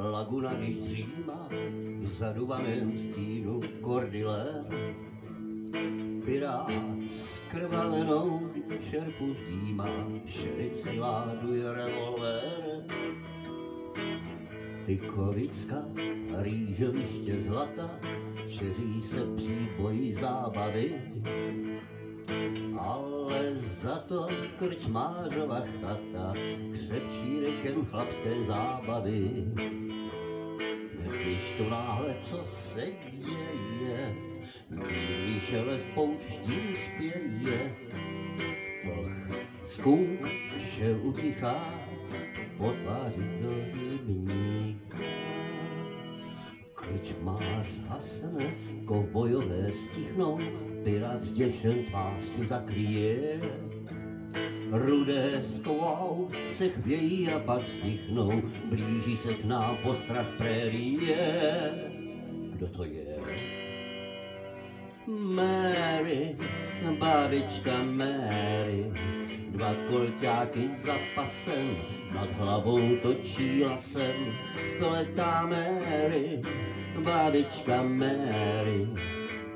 Laguna, když dřímá v zaduvaném stínu kordile. Pirát s krvavenou šerpu zdímá, šerif si láduje revolver. Tykovická rýžoviště zlata, šeří se v příboji zábavy. Ale za to krčmářova chata křepčí rekem chlapské zábavy. Když tu náhle co se děje, bílý šelest pouští spěje. Vlh, skunk, vše utichá, potváří do rybníka. Krčmář zhasne, kovbojové stichnou, pirát zděšen tvář si zakryje. Rudé skvou se chvějí a pak stichnou, blíží se k nám postrach prérie. Kdo to je? Mary, babička Mary, dva kolťáky za pasem, nad hlavou točí lasem. Stoletá Mary, babička Mary,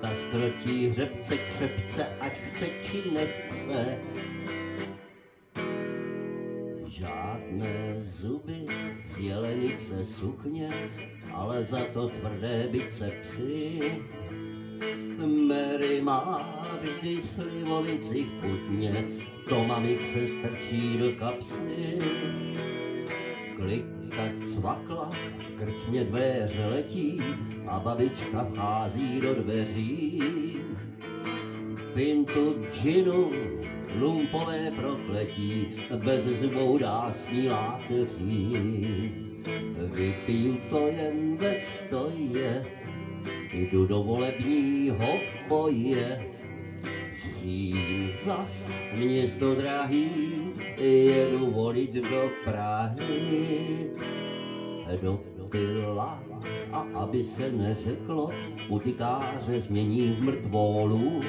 ta skrotí hřebce křepce, ať chce či nechce. Žádné zuby z jelenice sukně, ale za to tvrdé bicepsy. Mary má vždy slivovici v putně, Tomamik se strčí do kapsy. Klika cvakla, v krčmě dveře letí a babička vchází do dveří. Pintu džinu, lumpové prokletí, bez zubou dásní láteří. Vypiju to jen ve stoje, jdu do volebního boje. Řím zas, město drahý, jedu volit do Prahy. Dopila, a aby se neřeklo, putikáře změní v mrtvolu.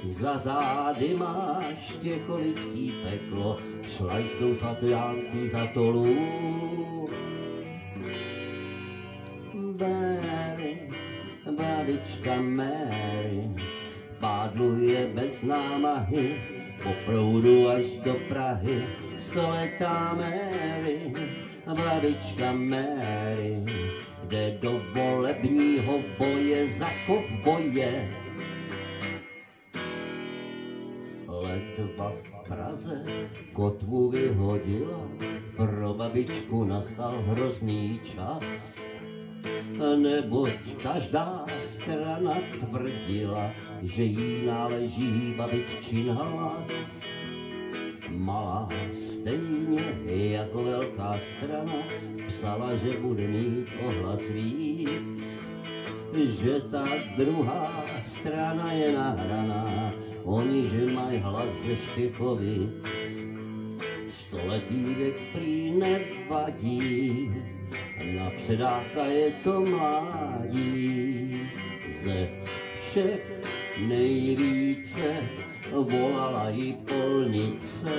Za zády máš těchovický peklo, šlajstou fatujánských atolů. Mary, babička Mary, pádluje bez námahy, po proudu až do Prahy. Stoletá Mary, babička Mary, jde do volebního boje za kovboje. Ledva v Praze kotvu vyhodila, pro babičku nastal hrozný čas. Neboť každá strana tvrdila, že jí náleží babiččin hlas. Malá stejně jako velká strana psala, že bude mít ohlas víc, že ta druhá strana je nahraná, oni že mají hlas ze Štěchovic. Stoletý věk prý nevadí, na předáka je to mládí. Ze všech nejvíce volala jí polnice.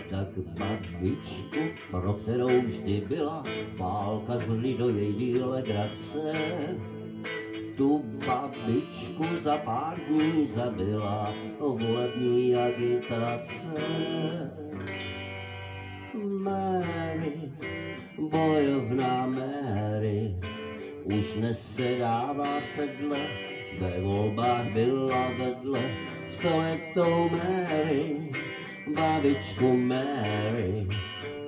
Tak babičku, pro kterou vždy byla válka z lidojejší legrace, tu babičku za pár dní zabila volební agitace. Mary, bojovná Mary, už nesedává v sedle, ve volbách byla vedle. Stoletou Mary, babičku Mary,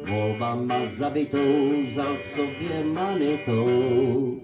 volbama zabitou vzal k sobě manitou.